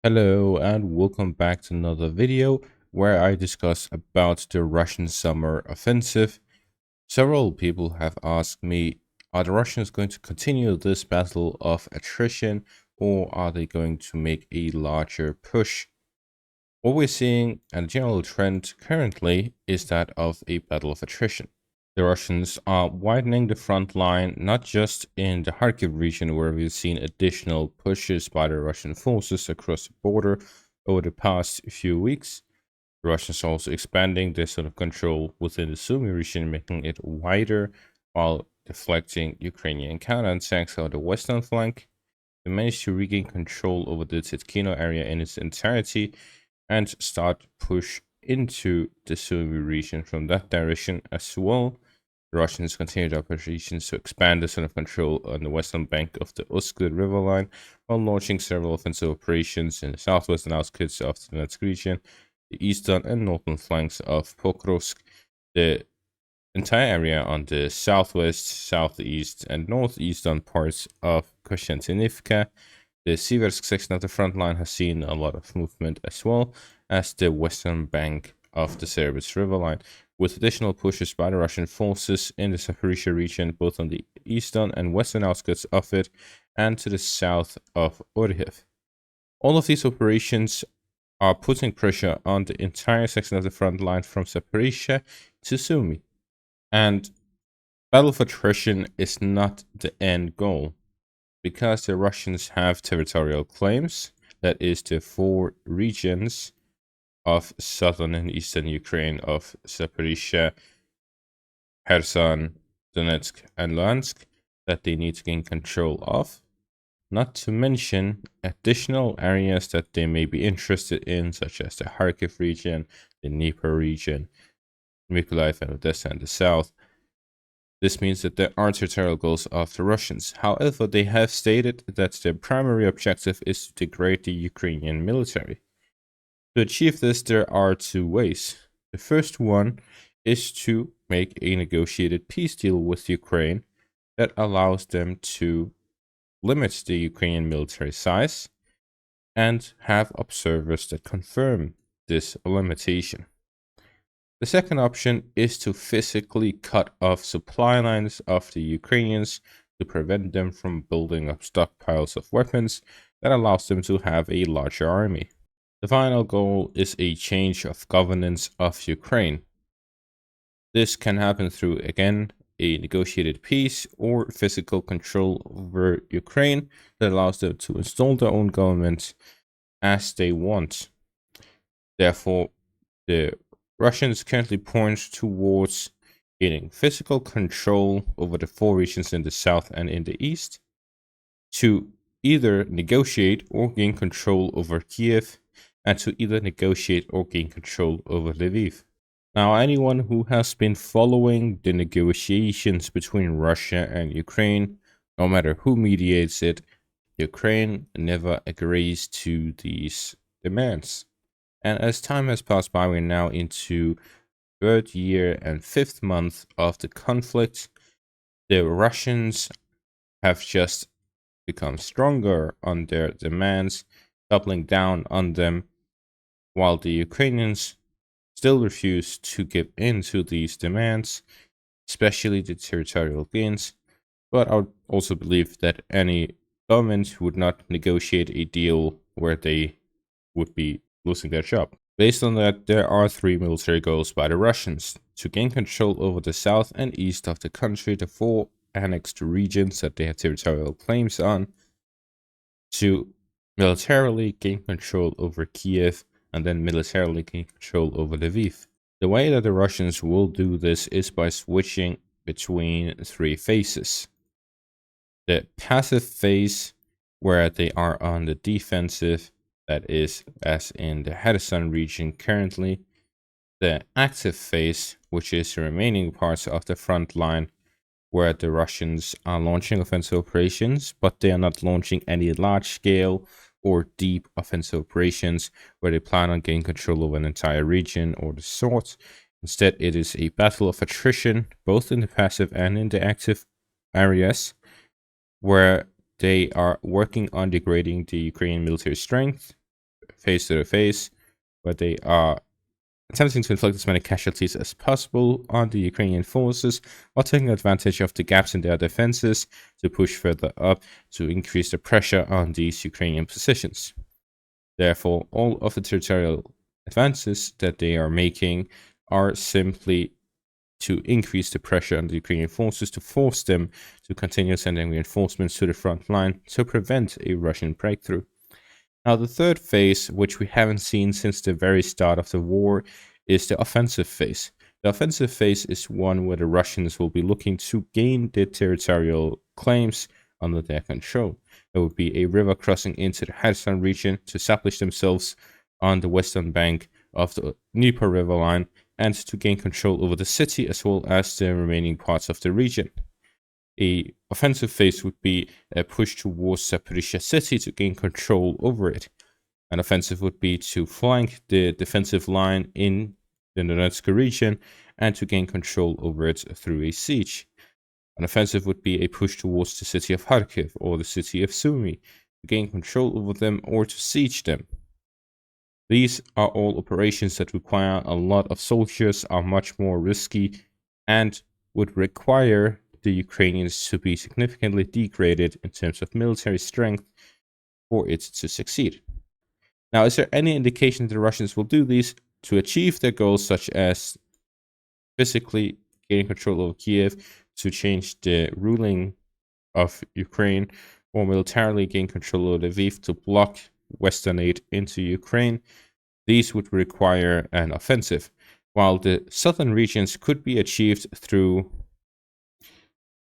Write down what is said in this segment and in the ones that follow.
Hello and welcome back to another video where I discuss about the Russian summer offensive. Several people have asked me, are the Russians going to continue this battle of attrition or are they going to make a larger push? What we're seeing and the general trend currently is that of a battle of attrition. The Russians are widening the front line, not just in the Kharkiv region, where we've seen additional pushes by the Russian forces across the border over the past few weeks. The Russians are also expanding their sort of control within the Sumy region, making it wider while deflecting Ukrainian counterattacks on the western flank. They managed to regain control over the Tsetkino area in its entirety and start push into the Sumy region from that direction as well. The Russians continued operations to expand the zone of control on the western bank of the Usklit river line, while launching several offensive operations in the southwestern outskirts of the Donetsk region, the eastern and northern flanks of Pokrovsk, the entire area on the southwest, southeast, and northeastern parts of Kostiantynivka. The Siversk section of the front line has seen a lot of movement, as well as the western bank of the Serbis river line, with additional pushes by the Russian forces in the Zaporizhia region, both on the eastern and western outskirts of it, and to the south of Orhiv. All of these operations are putting pressure on the entire section of the front line from Zaporizhia to Sumy. And battle of attrition is not the end goal, because the Russians have territorial claims, that is the four regions of southern and eastern Ukraine of Zaporizhia, Kherson, Donetsk, and Luhansk that they need to gain control of. Not to mention additional areas that they may be interested in, such as the Kharkiv region, the Dnieper region, Mykolaiv and Odessa in the south. This means that there are territorial goals of the Russians. However, they have stated that their primary objective is to degrade the Ukrainian military. To achieve this, there are two ways. The first one is to make a negotiated peace deal with Ukraine that allows them to limit the Ukrainian military size and have observers that confirm this limitation. The second option is to physically cut off supply lines of the Ukrainians to prevent them from building up stockpiles of weapons that allows them to have a larger army. The final goal is a change of governance of Ukraine. This can happen through, again, a negotiated peace or physical control over Ukraine that allows them to install their own government as they want. Therefore, the Russians currently point towards gaining physical control over the four regions in the south and in the east, to either negotiate or gain control over Kiev, and to either negotiate or gain control over Lviv. Now, anyone who has been following the negotiations between Russia and Ukraine, no matter who mediates it, Ukraine never agrees to these demands. And as time has passed by, we're now into third year and fifth month of the conflict. The Russians have just become stronger on their demands, doubling down on them, while the Ukrainians still refuse to give in to these demands, especially the territorial gains. But I would also believe that any government would not negotiate a deal where they would be losing their job. Based on that, there are three military goals by the Russians: to gain control over the south and east of the country, the four annexed regions that they have territorial claims on, to militarily gain control over Kiev, and then militarily gain control over Lviv. The way that the Russians will do this is by switching between three phases. The passive phase, where they are on the defensive, that is, as in the Kherson region currently. The active phase, which is the remaining parts of the front line, where the Russians are launching offensive operations, but they are not launching any large-scale or deep offensive operations where they plan on gaining control of an entire region or the sort. Instead, it is a battle of attrition, both in the passive and in the active areas, where they are working on degrading the Ukrainian military strength, face to face, where they are attempting to inflict as many casualties as possible on the Ukrainian forces while taking advantage of the gaps in their defenses to push further up to increase the pressure on these Ukrainian positions. Therefore, all of the territorial advances that they are making are simply to increase the pressure on the Ukrainian forces to force them to continue sending reinforcements to the front line to prevent a Russian breakthrough. Now, the third phase, which we haven't seen since the very start of the war, is the offensive phase. The offensive phase is one where the Russians will be looking to gain their territorial claims under their control. There would be a river crossing into the Kherson region to establish themselves on the western bank of the Dnieper River line and to gain control over the city as well as the remaining parts of the region. A offensive phase would be a push towards Zaporizhzhia city to gain control over it. An offensive would be to flank the defensive line in the Donetsk region and to gain control over it through a siege. An offensive would be a push towards the city of Kharkiv or the city of Sumy to gain control over them or to siege them. These are all operations that require a lot of soldiers, are much more risky, and would require the Ukrainians to be significantly degraded in terms of military strength for it to succeed. Now, is there any indication that the Russians will do these to achieve their goals, such as physically gaining control over Kiev, to change the ruling of Ukraine, or militarily gain control over Lviv to block Western aid into Ukraine? These would require an offensive, while the southern regions could be achieved through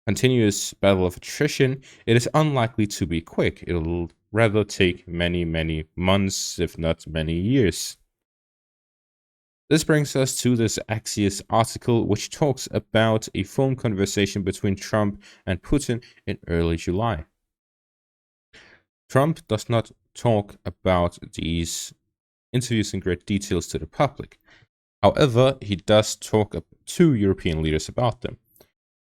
continuous battle of attrition. It is unlikely to be quick. It'll rather take many months, if not many years. This brings us to this Axios article, which talks about a phone conversation between Trump and Putin in early July. Trump does not talk about these interviews in great details to the public. However, he does talk to European leaders about them.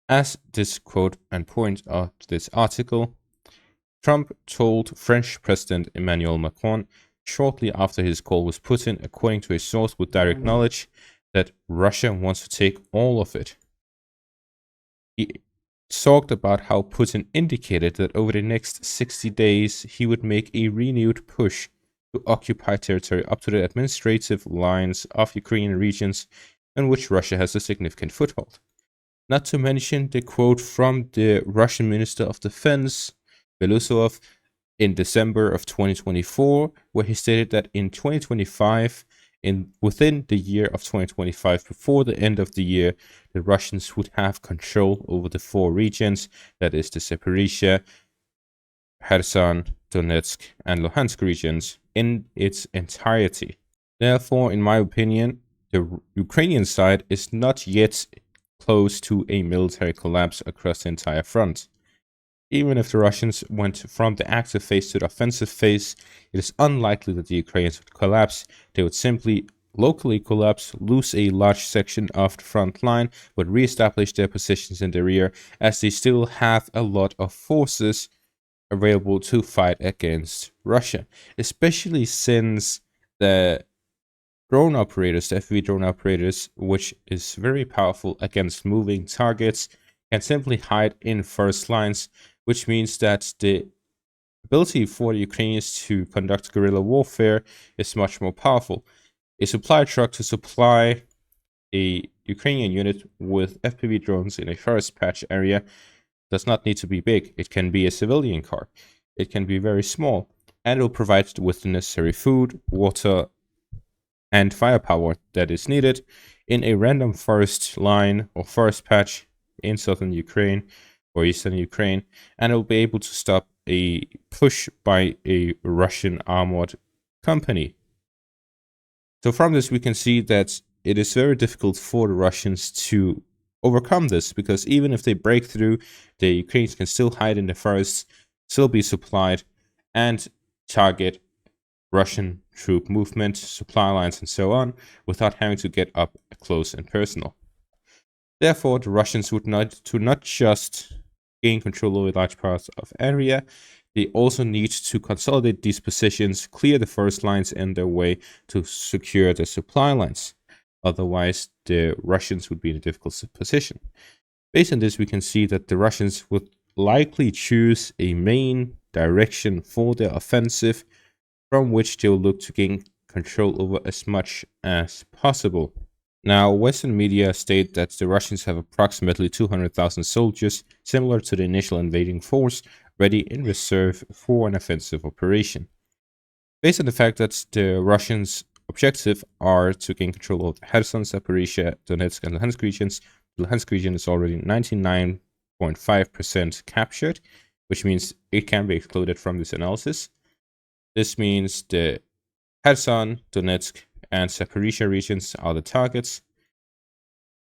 As this quote and point of this article, Trump told French President Emmanuel Macron shortly after his call with Putin, according to a source with direct knowledge, that Russia wants to take all of it. He talked about how Putin indicated that over the next 60 days he would make a renewed push to occupy territory up to the administrative lines of Ukrainian regions in which Russia has a significant foothold. Not to mention the quote from the Russian Minister of Defense, Belousov, in December of 2024, where he stated that in 2025, within the year of 2025, before the end of the year, the Russians would have control over the four regions, that is the Zaporizhzhia, Kherson, Donetsk, and Luhansk regions in its entirety. Therefore, in my opinion, the Ukrainian side is not yet close to a military collapse across the entire front. Even if the Russians went from the active phase to the offensive phase, it is unlikely that the Ukrainians would collapse. They would simply locally collapse, lose a large section of the front line, but re-establish their positions in the rear, as they still have a lot of forces available to fight against Russia, especially since the drone operators, the FPV drone operators, which is very powerful against moving targets, can simply hide in first lines, which means that the ability for the Ukrainians to conduct guerrilla warfare is much more powerful. A supply truck to supply a Ukrainian unit with FPV drones in a forest patch area does not need to be big. It can be a civilian car. It can be very small, and it will provide with the necessary food, water, and firepower that is needed in a random forest line or forest patch in southern Ukraine or eastern Ukraine, and it will be able to stop a push by a Russian armored company. So from this, we can see that it is very difficult for the Russians to overcome this, because even if they break through, the Ukrainians can still hide in the forests, still be supplied, and target Russian troop movement, supply lines, and so on, without having to get up close and personal. Therefore, the Russians would not just gain control over large parts of area, They also need to consolidate these positions, clear the first lines in their way to secure the supply lines. Otherwise, the Russians would be in a difficult position. Based on this, we can see that the Russians would likely choose a main direction for their offensive from which they'll look to gain control over as much as possible. Now, Western media state that the Russians have approximately 200,000 soldiers, similar to the initial invading force, ready in reserve for an offensive operation. Based on the fact that the Russians' objective are to gain control of Kherson, Zaporizhia, Donetsk, and Luhansk regions, the Luhansk region is already 99.5% captured, which means it can be excluded from this analysis. This means the Kherson, Donetsk, and Zaporizhia regions are the targets.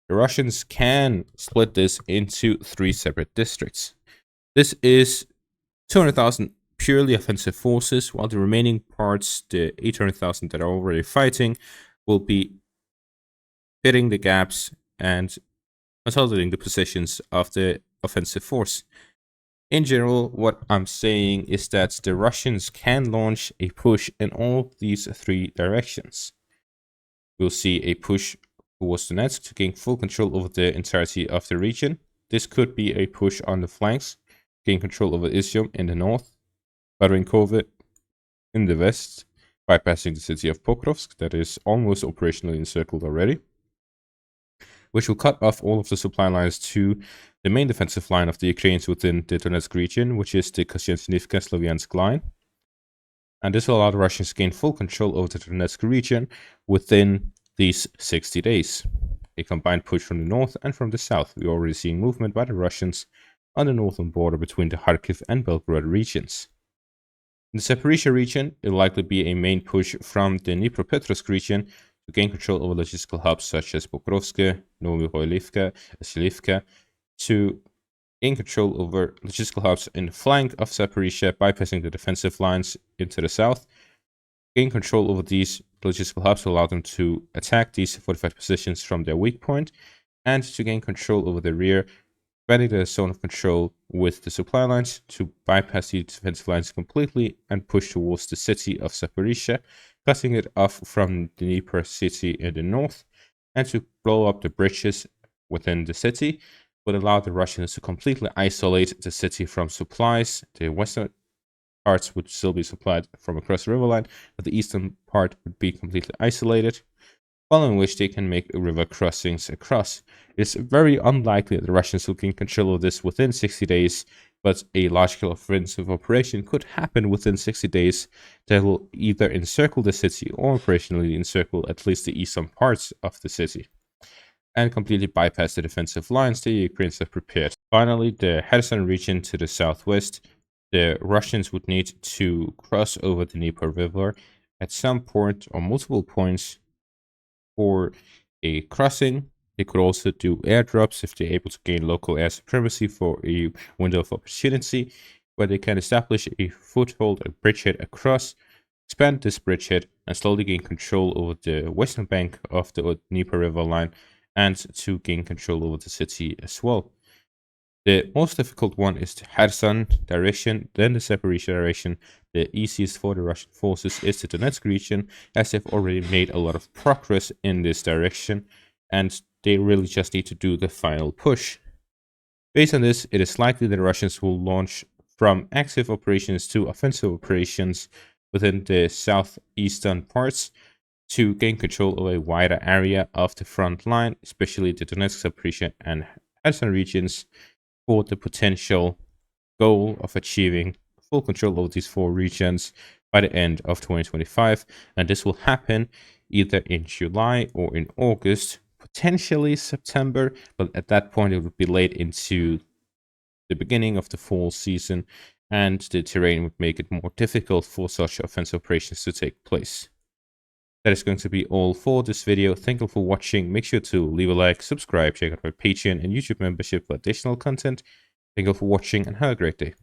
The Russians can split this into 3 separate districts. This is 200,000 purely offensive forces, while the remaining parts, the 800,000 that are already fighting, will be filling the gaps and consolidating the positions of the offensive force. In general, what I'm saying is that the Russians can launch a push in all these 3 directions. We'll see a push towards Donetsk to gain full control over the entirety of the region. This could be a push on the flanks, gain control over Izium in the north, Barinkovo in the west, bypassing the city of Pokrovsk that is almost operationally encircled already, which will cut off all of the supply lines to the main defensive line of the Ukrainians within the Donetsk region, which is the Kostyantynivka-Sloviansk line. And this will allow the Russians to gain full control over the Donetsk region within these 60 days. A combined push from the north and from the south. We're already seeing movement by the Russians on the northern border between the Kharkiv and Belgorod regions. In the Zaporizhia region, it will likely be a main push from the Dnipropetrovsk region to gain control over logistical hubs such as Pokrovsk, Novomikhailivka, Vasilivka, to gain control over logistical hubs in the flank of Zaporizhia, bypassing the defensive lines into the south. Gain control over these logistical hubs will allow them to attack these fortified positions from their weak point, and to gain control over the rear, expanding the zone of control with the supply lines to bypass the defensive lines completely and push towards the city of Zaporizhia, cutting it off from the Dnieper city in the north, and to blow up the bridges within the city would allow the Russians to completely isolate the city from supplies. The western parts would still be supplied from across the river line, but the eastern part would be completely isolated, following which they can make river crossings across. It's very unlikely that the Russians will gain control of this within 60 days, but a large-scale offensive operation could happen within 60 days that will either encircle the city or operationally encircle at least the eastern parts of the city, and completely bypass the defensive lines the Ukrainians have prepared. Finally, the Kherson region to the southwest, the Russians would need to cross over the Dnieper River at some point or multiple points for a crossing. They could also do airdrops if they're able to gain local air supremacy for a window of opportunity, where they can establish a foothold, a bridgehead across, expand this bridgehead, and slowly gain control over the western bank of the Dnieper River line, and to gain control over the city as well. The most difficult one is the Kherson direction, then the Zaporizhia direction. The easiest for the Russian forces is the Donetsk region, as they've already made a lot of progress in this direction, and they really just need to do the final push. Based on this, it is likely that the Russians will launch from active operations to offensive operations within the southeastern parts, to gain control of a wider area of the front line, especially the Donetsk, Zaporizhia, and Kherson regions, for the potential goal of achieving full control of these 4 regions by the end of 2025. And this will happen either in July or in August, potentially September, but at that point it would be late into the beginning of the fall season, and the terrain would make it more difficult for such offensive operations to take place. That is going to be all for this video. Thank you for watching. Make sure to leave a like, subscribe, check out my Patreon and YouTube membership for additional content. Thank you for watching and have a great day.